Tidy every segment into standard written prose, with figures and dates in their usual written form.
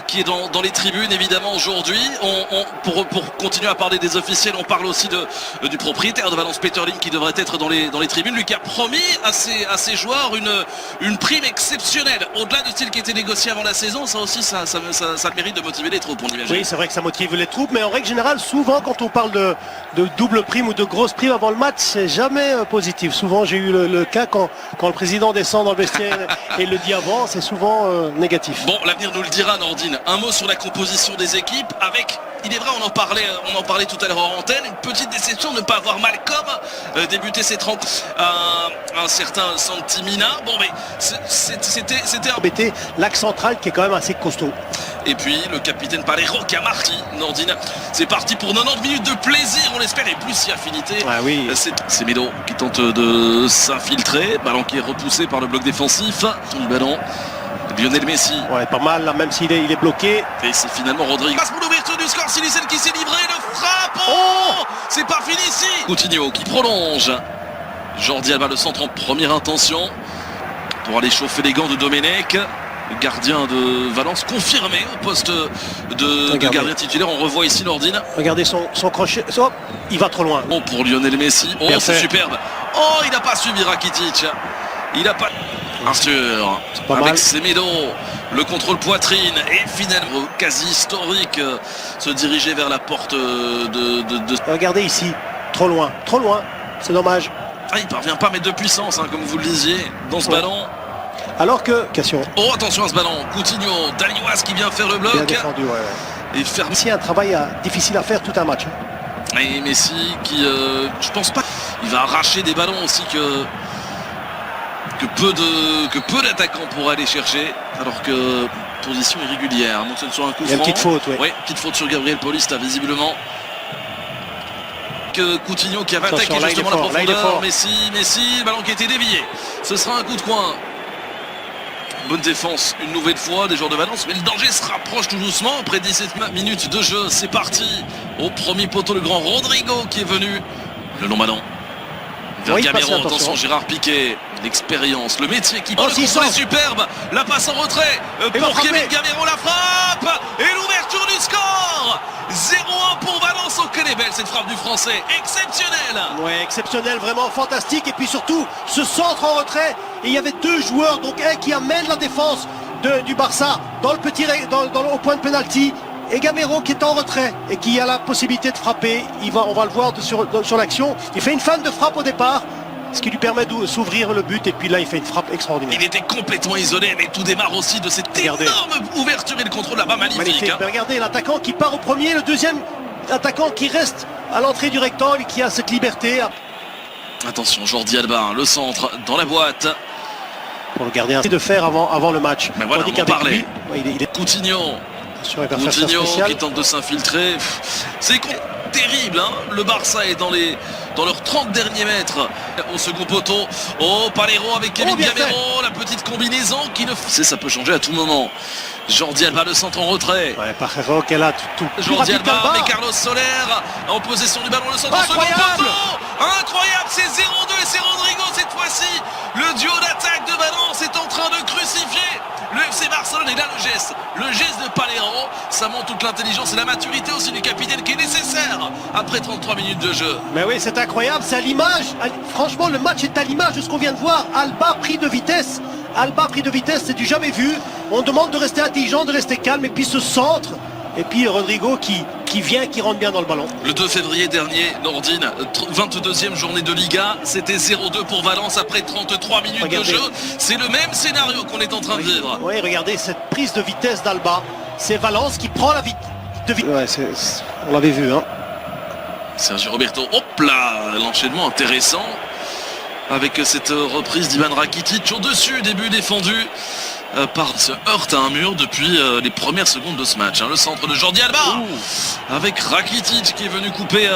Qui est dans les tribunes évidemment aujourd'hui. Pour continuer à parler des officiels, on parle aussi du propriétaire de Valence, Peter Lim, qui devrait être dans les tribunes, lui qui a promis à ses joueurs une prime exceptionnelle au-delà de ce qui était négocié avant la saison. Ça aussi ça le mérite de motiver les troupes, on imagine. Oui, c'est vrai que ça motive les troupes, mais en règle générale, souvent quand on parle de double prime ou de grosse prime avant le match, c'est jamais positif. Souvent j'ai eu le cas quand le président descend dans le vestiaire et le dit avant, c'est souvent négatif. Bon, l'avenir nous le dira, Nordine. Un mot sur la composition des équipes avec, il est vrai, on en parlait tout à l'heure en antenne, une petite déception de ne pas avoir Malcolm débuter cette rencontre. Un certain Santimina. Bon, mais c'était embêté l'axe central qui est quand même assez costaud. Et puis le capitaine Palero qui a marqué, Nordine. C'est parti pour 90 minutes de plaisir, on l'espère, et plus si affinité. Ah oui. C'est Medo qui tente de s'infiltrer. Ballon qui est repoussé par le bloc défensif. Du ballon. Lionel Messi. Ouais, pas mal, là, même s'il est bloqué. Et c'est finalement Rodrigo. Passe pour l'ouverture du score, Silicen qui s'est livré, le frappe. Oh, c'est pas fini ici. Coutinho qui prolonge. Jordi Alba, le centre en première intention. Pour aller chauffer les gants de Domenech. Le gardien de Valence confirmé au poste de gardien titulaire. On revoit ici Nordine. Regardez son crochet. Oh, il va trop loin. Bon, pour Lionel Messi. Oh, c'est superbe. Oh, il n'a pas suivi Rakitic. Il n'a pas... Bien sûr, avec Semedo, le contrôle poitrine et finalement quasi historique, se diriger vers la porte de... Regardez ici, trop loin, c'est dommage. Ah, il parvient pas à mettre de puissance, hein, comme vous le disiez, dans ce ballon. Alors que... Question. Oh, attention à ce ballon, Coutinho, Daliwas qui vient faire le bloc. Bien défendu, ouais. Et faire... Ici, un travail difficile à faire tout un match. Hein. Et Messi qui, je pense pas, il va arracher des ballons aussi que peu d'attaquants pourraient aller chercher, alors que position irrégulière. Donc ce soit un coup franc. Il y a une petite faute, oui. Oui, petite faute sur Gabriel Paulista, visiblement. Que Coutinho qui avait attaqué justement la profondeur. Messi, le ballon qui a été dévié. Ce sera un coup de coin. Bonne défense une nouvelle fois des joueurs de Valence, mais le danger se rapproche tout doucement. Après 17 minutes de jeu, c'est parti. Au premier poteau, le grand Rodrigo qui est venu. Le long ballon. Vers Gamero, attention Gérard Piqué, l'expérience, le métier qui peut le contrôler, superbe, la passe en retrait pour Kevin Gamero, la frappe et l'ouverture du score. 0-1 pour Valence. Oh, qu'elle est belle cette frappe du français, exceptionnelle. Ouais, exceptionnel, vraiment fantastique, et puis surtout ce centre en retrait, et il y avait deux joueurs, donc un qui amène la défense du Barça dans le petit au point de pénalty, et Gamero qui est en retrait et qui a la possibilité de frapper. On va le voir sur l'action. Il fait une feinte de frappe au départ, ce qui lui permet de s'ouvrir le but, et puis là il fait une frappe extraordinaire. Il était complètement isolé, mais tout démarre aussi de cette énorme ouverture et le contrôle là-bas, magnifique. Hein. Regardez l'attaquant qui part au premier, le deuxième attaquant qui reste à l'entrée du rectangle, qui a cette liberté. Attention, Jordi Alba, le centre dans la boîte. Pour le gardien, c'est de faire avant le match. Mais voilà, on en parlait. Il est... Coutinho qui tente de s'infiltrer. C'est terrible, hein. Le Barça est dans leurs 30 derniers mètres au second poteau. Oh, Palero avec Kevin Gamero, la petite combinaison qui ça peut changer à tout moment. Jordi Alba, le centre en retrait. Ouais, Palero qui est là tout Jordi Alba, mais Carlos Soler en possession du ballon, le centre en second poteau. Incroyable, c'est 0-2 et c'est Rodrigo cette fois-ci. Le duo d'attaque de Valence est en train de crucifier le FC Barcelone, et là le geste de Palero, ça montre toute l'intelligence et la maturité aussi du capitaine qui est nécessaire après 33 minutes de jeu. Mais oui, c'est incroyable, c'est à l'image, franchement le match est à l'image de ce qu'on vient de voir. Alba pris de vitesse, c'est du jamais vu. On demande de rester intelligent, de rester calme, et puis ce centre, et puis Rodrigo qui rentre bien dans le ballon. Le 2 février dernier, Nordine, 22e journée de Liga, c'était 0-2 pour Valence après 33 minutes de jeu. C'est le même scénario qu'on est en train de vivre. Oui, regardez cette prise de vitesse d'Alba. C'est Valence qui prend la vitesse. Ouais, on l'avait vu, hein. Sergio Roberto, hop là, l'enchaînement intéressant. Avec cette reprise d'Ivan Rakitic au-dessus, début défendu. Se heurte à un mur depuis les premières secondes de ce match. Hein. Le centre de Jordi Alba avec Rakitic qui est venu couper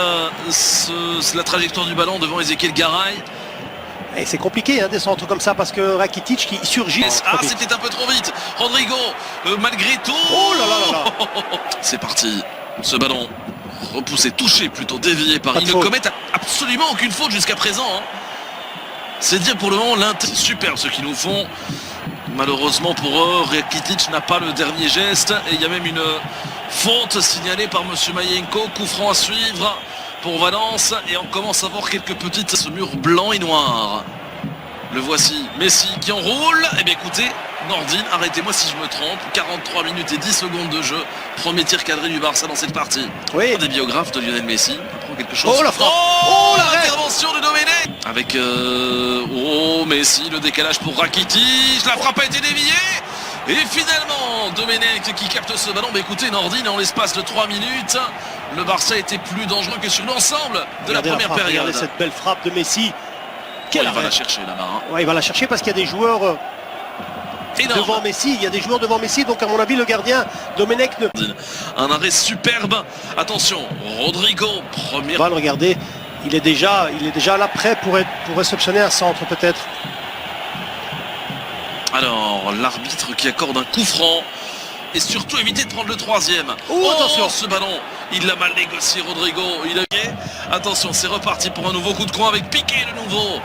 la trajectoire du ballon devant Ezequiel Garay. Et c'est compliqué, hein, des centres comme ça, parce que Rakitic qui surgit. Ah, c'était un peu trop vite. Rodrigo, malgré tout. Oh là là là là. C'est parti. Ce ballon repoussé, touché, plutôt dévié par. Ils ne commettent absolument aucune faute jusqu'à présent. Hein. C'est dire pour le moment l'intérêt. C'est super ce qu'ils nous font. Malheureusement pour eux, Rakitic n'a pas le dernier geste et il y a même une faute signalée par monsieur Mayenko. Coup franc à suivre pour Valence et on commence à voir quelques petites ce mur blanc et noir. Le voici, Messi qui enroule. Eh bien écoutez, Nordine, arrêtez-moi si je me trompe. 43 minutes et 10 secondes de jeu. Premier tir cadré du Barça dans cette partie. Oui. Des biographes de Lionel Messi. On apprend quelque chose. Oh la frappe. Oh l'intervention de Domenech. Avec Messi, le décalage pour Rakitic. La frappe a été déviée. Et finalement, Domenech qui capte ce ballon. Mais écoutez, Nordine, en l'espace de 3 minutes, le Barça était plus dangereux que sur l'ensemble de la première période. Regardez cette belle frappe de Messi. Il va la chercher là-bas. Hein. Ouais, il va la chercher parce qu'il y a des joueurs devant Messi. Il y a des joueurs devant Messi. Donc à mon avis, le gardien Domenech ne... Un arrêt superbe. Attention, Rodrigo, premier. Balle, regardez, il est déjà là prêt pour réceptionner un centre peut-être. Alors, l'arbitre qui accorde un coup franc. Et surtout éviter de prendre le troisième. Attention, ce ballon, il l'a mal négocié Rodrigo. Il a... Attention, c'est reparti pour un nouveau coup de coin avec Piqué de nouveau.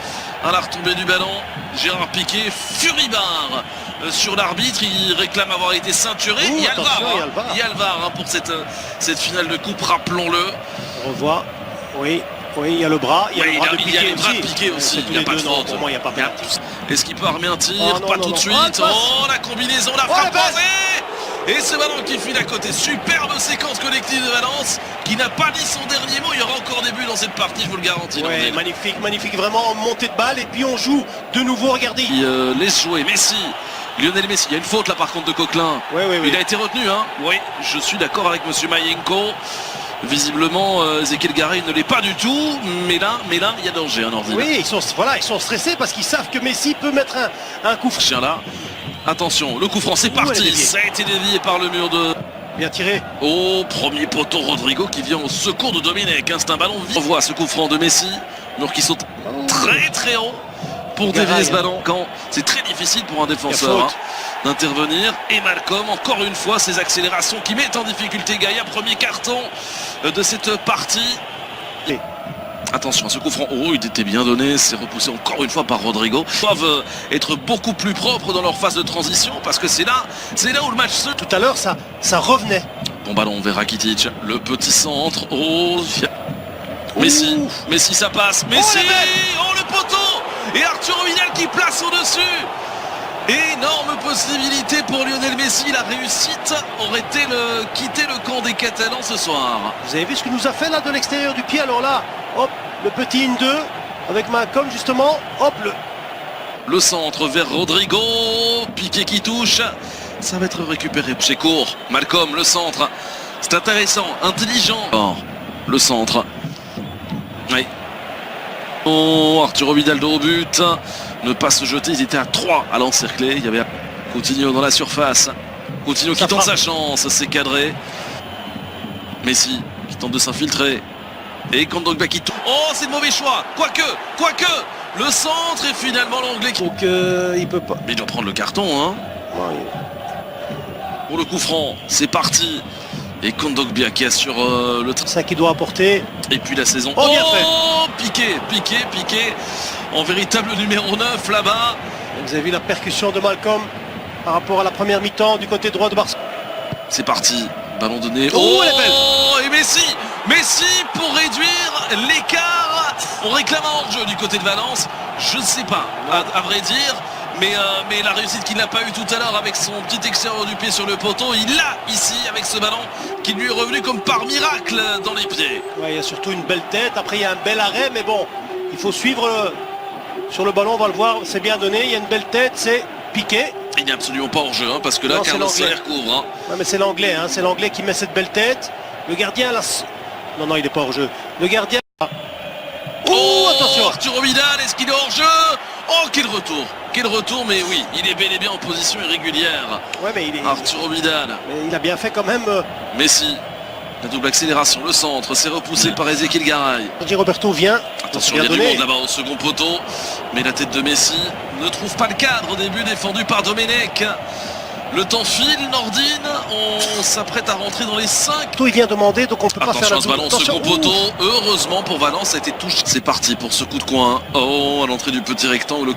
À la retombée du ballon, Gérard Piqué, furibard sur l'arbitre. Il réclame avoir été ceinturé. Il y a le VAR pour cette finale de coupe, rappelons-le. On revoit, oui, il y a le bras. Il y a le bras de Piqué aussi. Il n'y a pas de faute. Pour moi, il n'y a pas de faute. Est-ce qu'il peut armer un tir? Pas tout de suite. La combinaison, la frappe croisée. Et ce ballon qui file à côté, superbe séquence collective de Valence qui n'a pas dit son dernier mot. Il y aura encore des buts dans cette partie, je vous le garantis. Ouais, magnifique, vraiment montée de balle et puis on joue de nouveau, regardez. Il laisse jouer Messi, Lionel Messi. Il y a une faute là par contre de Coquelin. Oui. Il a été retenu, hein. Oui, je suis d'accord avec monsieur Mayenko. Visiblement, Ezequiel Garay ne l'est pas du tout, mais là, il y a danger, hein, Nordine. Oui, ils sont stressés parce qu'ils savent que Messi peut mettre un coup franc. Chien là. Attention, le coup franc, c'est parti. Ça a été dévié par le mur de... Bien tiré. Premier poteau, Rodrigo qui vient au secours de Domenech. C'est un ballon vif. On voit ce coup franc de Messi. Mur qui saute très haut pour dévier ce ballon. Quand c'est très difficile pour un défenseur d'intervenir. Et Malcolm, encore une fois, ses accélérations qui mettent en difficulté Gaïa. Premier carton de cette partie. Attention à ce coup franc, il était bien donné, c'est repoussé encore une fois par Rodrigo. Ils doivent être beaucoup plus propres dans leur phase de transition parce que c'est là où le match se... Tout à l'heure, ça revenait. Bon ballon vers Rakitic, le petit centre, Messi, ça passe, Messi, le poteau, et Arturo Vidal qui place au-dessus. Énorme possibilité pour Lionel Messi, la réussite aurait été quitter le camp des Catalans ce soir. Vous avez vu ce que nous a fait là de l'extérieur du pied, alors là, hop, le petit 1-2 avec Malcolm justement, hop, le centre vers Rodrigo, Piqué qui touche, ça va être récupéré chez court, Malcolm, le centre, c'est intéressant, intelligent. Le centre, oui. Arturo Vidal au but, ne pas se jeter, ils étaient à 3 à l'encercler, il y avait Coutinho dans la surface, Coutinho qui tente sa chance, c'est cadré, Messi qui tente de s'infiltrer, et Kondogbia qui tourne, c'est le mauvais choix, quoique, le centre et finalement l'anglais qui... Donc il peut pas. Mais il doit prendre le carton, hein. Pour le coup franc, c'est parti. Et Kondogbia qui assure le... Ça qui doit apporter. Et puis la saison. Bien fait. Piqué. En véritable numéro 9 là-bas. Vous avez vu la percussion de Malcolm par rapport à la première mi-temps du côté droit de Barça. C'est parti. Ballon donné. Elle est belle. Et Messi pour réduire l'écart. On réclame un hors-jeu du côté de Valence. Je ne sais pas, à vrai dire. Mais la réussite qu'il n'a pas eu tout à l'heure avec son petit extérieur du pied sur le poteau, il l'a ici avec ce ballon qui lui est revenu comme par miracle dans les pieds. Ouais, il y a surtout une belle tête, après il y a un bel arrêt, mais bon, il faut suivre sur le ballon, on va le voir, c'est bien donné, il y a une belle tête, c'est Piqué. Il n'est absolument pas hors jeu, hein, parce que là, Carlos Soler couvre. Hein. Ouais, mais c'est l'anglais, c'est l'anglais qui met cette belle tête. Le gardien, là... Non, il n'est pas hors jeu. Le gardien... Attention, Arturo Vidal, est-ce qu'il est hors jeu? Quel retour, mais oui, il est bel et bien en position irrégulière. Ouais, mais il est... Arturo Vidal. Mais il a bien fait quand même... Messi, la double accélération, le centre, c'est repoussé par Ezequiel Garay. Roberto vient. Attention, il y a du monde là-bas au second poteau. Mais la tête de Messi ne trouve pas le cadre au début, défendu par Domenech. Le temps file, Nordine, on s'apprête à rentrer dans les 5. Il vient demander, donc on peut pas faire la double. Ballon, second poteau, heureusement pour Valence, ça a été touché. C'est parti pour ce coup de coin. À l'entrée du petit rectangle.